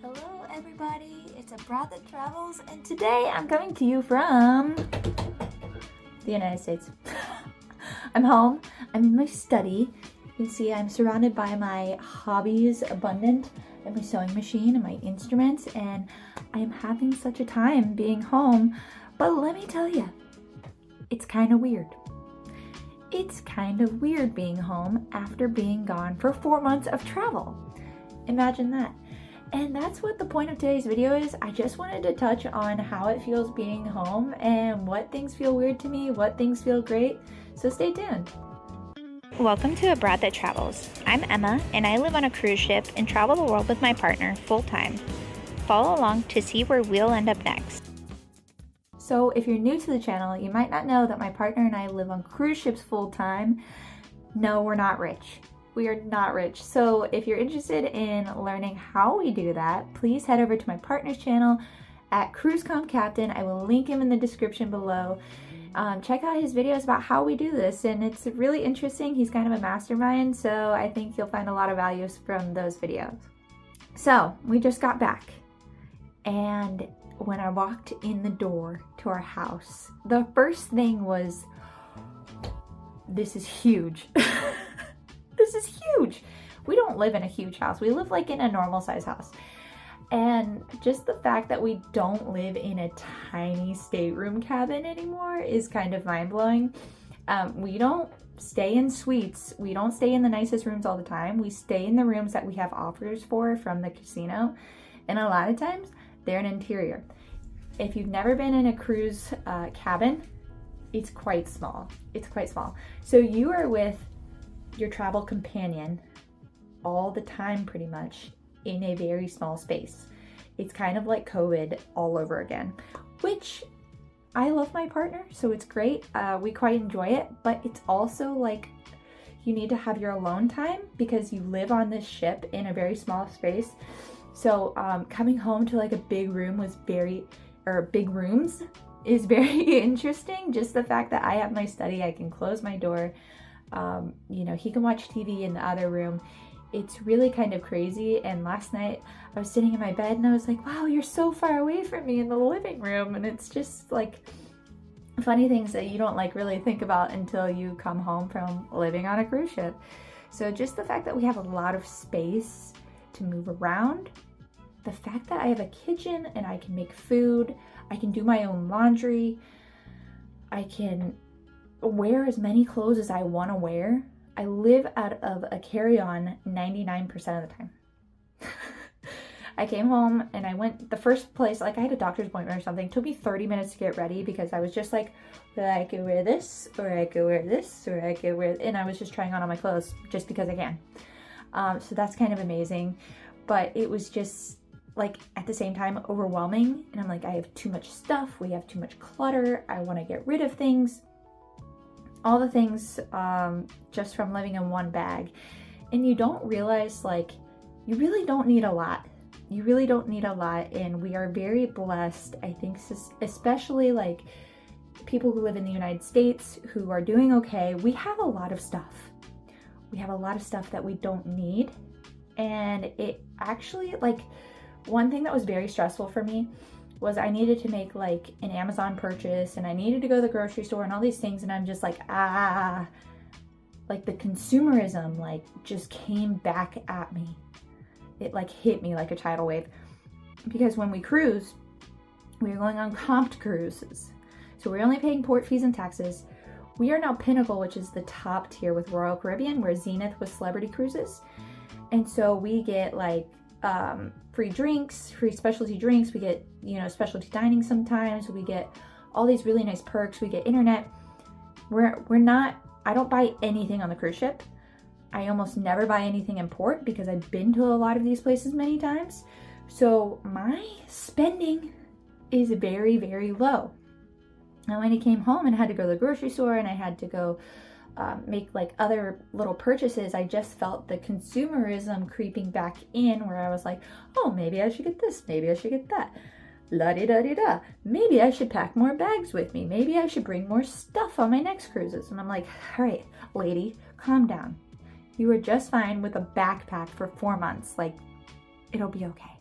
Hello everybody, it's Abroad That Travels, and today I'm coming to you from the United States. I'm home, I'm in my study. You can see I'm surrounded by my hobbies abundant, and my sewing machine and my instruments, and I'm having such a time being home. But let me tell you, it's kind of weird. It's kind of weird being home after being gone for 4 months of travel. Imagine that. And that's what the point of today's video is. I just wanted to touch on how it feels being home and what things feel weird to me, what things feel great. So stay tuned. Welcome to Abroad That Travels. I'm Emma, and I live on a cruise ship and travel the world with my partner full-time. Follow along to see where we'll end up next. So if you're new to the channel, you might not know that my partner and I live on cruise ships full-time. No, we're not rich. We are not rich. So if you're interested in learning how we do that, please head over to my partner's channel at Cruise.com Captain. I will link him in the description below. Check out his videos about how we do this, and it's really interesting. He's kind of a mastermind, so I think you'll find a lot of values from those videos. So we just got back, and when I walked in the door to our house, the first thing was, this is huge. This is huge. We don't live in a huge house. We live like in a normal size house. And just the fact that we don't live in a tiny stateroom cabin anymore is kind of mind-blowing. We don't stay in suites. We don't stay in the nicest rooms all the time. We stay in the rooms that we have offers for from the casino. And a lot of times they're an interior. If you've never been in a cruise cabin, it's quite small. It's quite small. So you are with your travel companion all the time pretty much in a very small space. It's kind of like COVID all over again, which I love my partner, so it's great. We quite enjoy it, but it's also like you need to have your alone time because you live on this ship in a very small space. So coming home to like a big room big rooms is very interesting. Just the fact that I have my study, I can close my door. He can watch TV in the other room. It's really kind of crazy. And last night I was sitting in my bed and I was like, wow, you're so far away from me in the living room. And it's just like funny things that you don't like really think about until you come home from living on a cruise ship. So just the fact that we have a lot of space to move around, the fact that I have a kitchen and I can make food, I can do my own laundry, I can wear as many clothes as I want to wear. I live out of a carry-on 99% of the time. I came home and I went the first place, like I had a doctor's appointment or something. It took me 30 minutes to get ready because I was just like, well, I could wear this, or I could wear this, or I could wear, and I was just trying on all my clothes just because I can. So that's kind of amazing. But it was just like at the same time overwhelming. And I'm like, I have too much stuff. We have too much clutter. I want to get rid of things. All the things just from living in one bag. And you don't realize, like, you really don't need a lot. You really don't need a lot, and we are very blessed, I think, especially like people who live in the United States who are doing okay. We have a lot of stuff. We have a lot of stuff that we don't need, and it actually, like, one thing that was very stressful for me was I needed to make like an Amazon purchase and I needed to go to the grocery store and all these things, and I'm just like, like the consumerism like just came back at me. It like hit me like a tidal wave, because when we cruise, we were going on comped cruises. So we're only paying port fees and taxes. We are now Pinnacle, which is the top tier with Royal Caribbean. We're Zenith with Celebrity Cruises. And so we get like free drinks, free specialty drinks. We get, specialty dining sometimes. We get all these really nice perks. We get internet. I don't buy anything on the cruise ship. I almost never buy anything in port because I've been to a lot of these places many times. So my spending is very, very low. And when I came home and had to go to the grocery store and I had to go make like other little purchases, I just felt the consumerism creeping back in, where I was like, oh, maybe I should get this, maybe I should get that, la-di-da-di-da, maybe I should pack more bags with me, maybe I should bring more stuff on my next cruises. And I'm like, all right, lady, calm down. You were just fine with a backpack for 4 months. Like, it'll be okay.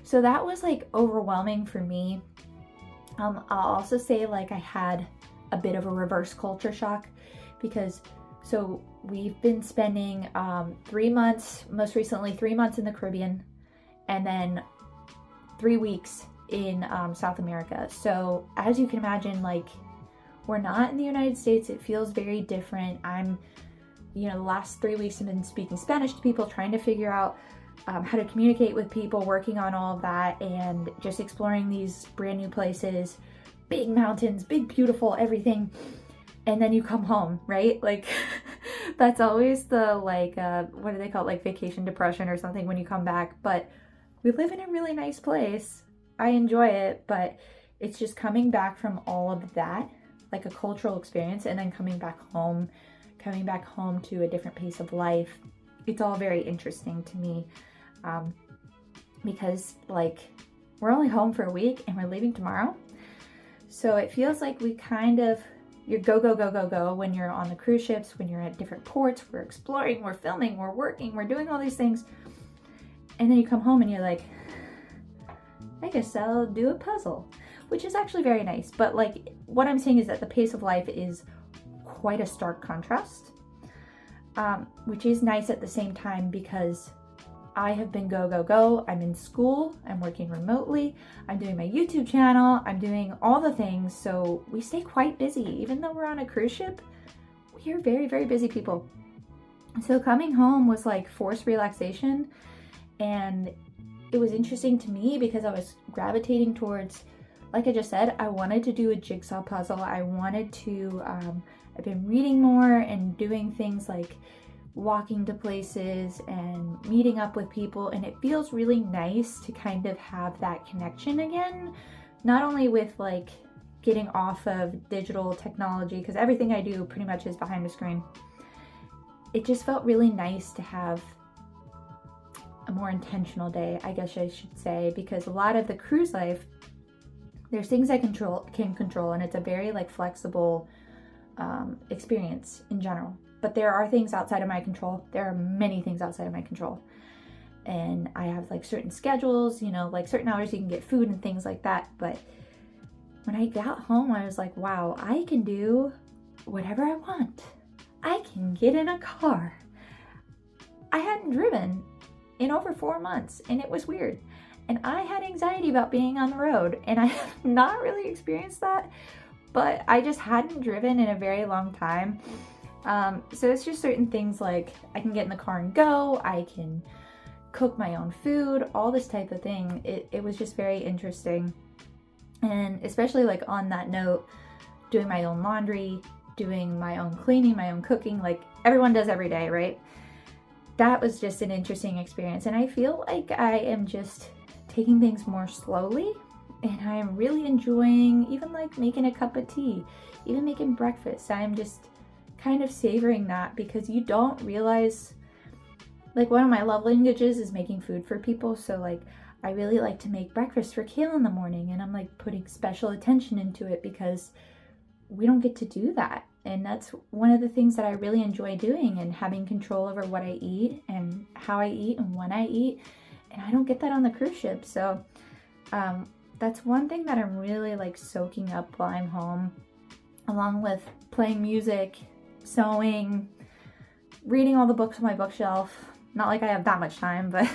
So that was like overwhelming for me. I'll also say like I had a bit of a reverse culture shock because so we've been spending 3 months, most recently 3 months in the Caribbean, and then 3 weeks in South America. So as you can imagine, like we're not in the United States. It feels very different. The last 3 weeks I've been speaking Spanish to people, trying to figure out how to communicate with people, working on all of that, and just exploring these brand new places, big mountains, big, beautiful, everything. And then you come home, right? Like that's always the what do they call it? Like vacation depression or something when you come back. But we live in a really nice place. I enjoy it, but it's just coming back from all of that, like a cultural experience, and then coming back home to a different pace of life. It's all very interesting to me because like we're only home for a week and we're leaving tomorrow. So it feels like we you're go when you're on the cruise ships, when you're at different ports, we're exploring, we're filming, we're working, we're doing all these things. And then you come home and you're like, I guess I'll do a puzzle, which is actually very nice. But like what I'm saying is that the pace of life is quite a stark contrast, which is nice at the same time because I have been go. I'm in school, I'm working remotely, I'm doing my YouTube channel, I'm doing all the things. So we stay quite busy. Even though we're on a cruise ship, we are very, very busy people. So coming home was like forced relaxation. And it was interesting to me because I was gravitating towards, like I just said, I wanted to do a jigsaw puzzle. I wanted to, I've been reading more and doing things like walking to places and meeting up with people. And it feels really nice to kind of have that connection again, not only with like getting off of digital technology, because everything I do pretty much is behind the screen. It just felt really nice to have a more intentional day, I guess I should say, because a lot of the cruise life, there's things I can control, and it's a very like flexible experience in general. But there are things outside of my control. There are many things outside of my control. And I have like certain schedules, like certain hours you can get food and things like that. But when I got home, I was like, wow, I can do whatever I want. I can get in a car. I hadn't driven in over 4 months, and it was weird. And I had anxiety about being on the road, and I have not really experienced that, but I just hadn't driven in a very long time. So it's just certain things like I can get in the car and go, I can cook my own food, all this type of thing. It was just very interesting. And especially like on that note, doing my own laundry, doing my own cleaning, my own cooking, like everyone does every day, right? That was just an interesting experience. And I feel like I am just taking things more slowly, and I am really enjoying even like making a cup of tea, even making breakfast. I'm just kind of savoring that because you don't realize, like one of my love languages is making food for people. So like I really like to make breakfast for Kale in the morning, and I'm like putting special attention into it because we don't get to do that. And that's one of the things that I really enjoy doing, and having control over what I eat and how I eat and when I eat. And I don't get that on the cruise ship. So that's one thing that I'm really like soaking up while I'm home, along with playing music, sewing, reading all the books on my bookshelf. Not like I have that much time, but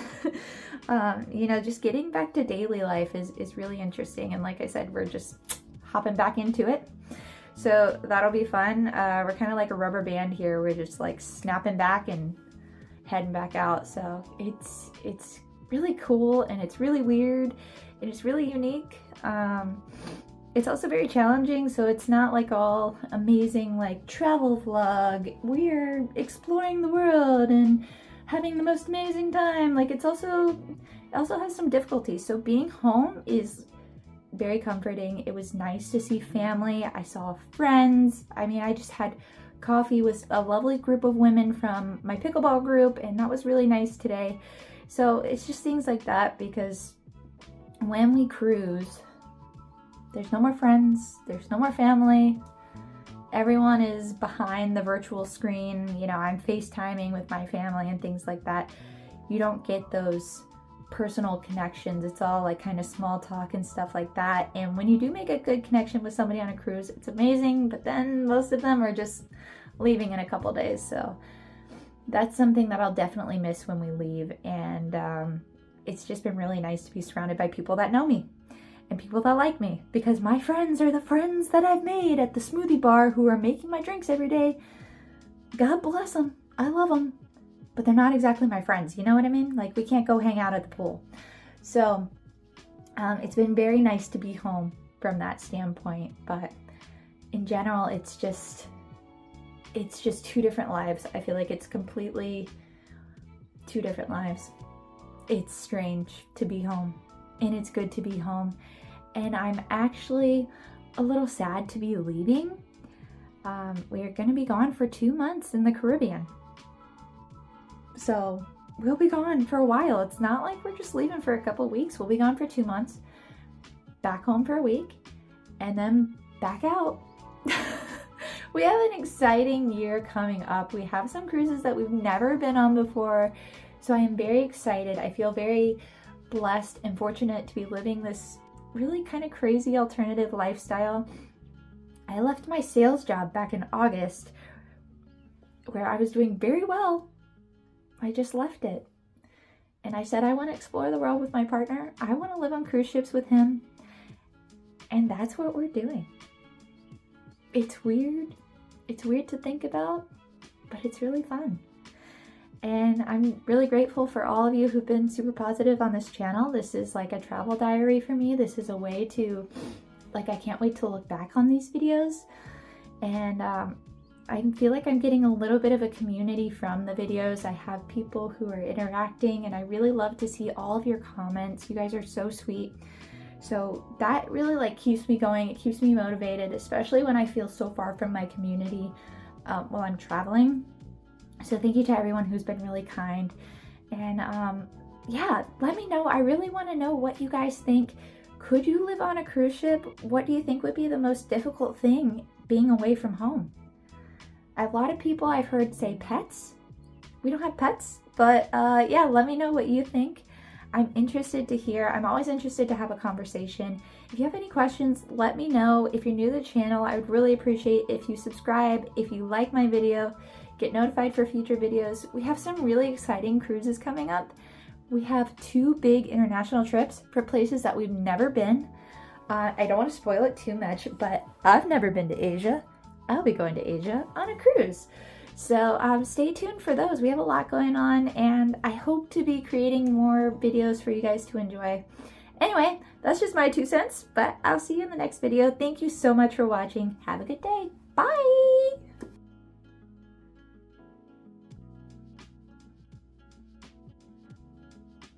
just getting back to daily life is really interesting. And like I said, we're just hopping back into it. So that'll be fun. We're kind of like a rubber band here. We're just like snapping back and heading back out. So it's really cool, and it's really weird, and it's really unique. It's also very challenging, so it's not like all amazing like travel vlog. We're exploring the world and having the most amazing time. Like it also has some difficulties. So being home is very comforting. It was nice to see family. I saw friends. I mean, I just had coffee with a lovely group of women from my pickleball group, and that was really nice today. So it's just things like that, because when we cruise, there's no more friends, there's no more family. Everyone is behind the virtual screen. I'm FaceTiming with my family and things like that. You don't get those personal connections. It's all like kind of small talk and stuff like that. And when you do make a good connection with somebody on a cruise, it's amazing, but then most of them are just leaving in a couple days. So that's something that I'll definitely miss when we leave. And it's just been really nice to be surrounded by people that know me and people that like me, because my friends are the friends that I've made at the smoothie bar who are making my drinks every day. God bless them. I love them. But they're not exactly my friends. You know what I mean? Like, we can't go hang out at the pool. So it's been very nice to be home from that standpoint. But in general, it's just two different lives. I feel like it's completely two different lives. It's strange to be home, and it's good to be home. And I'm actually a little sad to be leaving. We're going to be gone for 2 months in the Caribbean. So we'll be gone for a while. It's not like we're just leaving for a couple weeks. We'll be gone for 2 months, back home for a week, and then back out. We have an exciting year coming up. We have some cruises that we've never been on before. So I am very excited. I feel very blessed and fortunate to be living this really kind of crazy alternative lifestyle. I left my sales job back in August where I was doing very well. I just left it. And I said, I want to explore the world with my partner. I want to live on cruise ships with him. And that's what we're doing. It's weird. It's weird to think about, but it's really fun. And I'm really grateful for all of you who've been super positive on this channel. This is like a travel diary for me. This is a way to, like, I can't wait to look back on these videos. And I feel like I'm getting a little bit of a community from the videos. I have people who are interacting, and I really love to see all of your comments. You guys are so sweet. So that really like keeps me going. It keeps me motivated, especially when I feel so far from my community while I'm traveling. So thank you to everyone who's been really kind. And yeah, let me know. I really want to know what you guys think. Could you live on a cruise ship? What do you think would be the most difficult thing being away from home? A lot of people I've heard say pets. We don't have pets, but yeah, let me know what you think. I'm interested to hear. I'm always interested to have a conversation. If you have any questions, let me know. If you're new to the channel, I would really appreciate if you subscribe, if you like my video, get notified for future videos. We have some really exciting cruises coming up. We have 2 big international trips for places that we've never been. I don't want to spoil it too much, but I've never been to Asia. I'll be going to Asia on a cruise. So stay tuned for those. We have a lot going on, and I hope to be creating more videos for you guys to enjoy. Anyway, that's just my 2 cents, but I'll see you in the next video. Thank you so much for watching. Have a good day. Bye!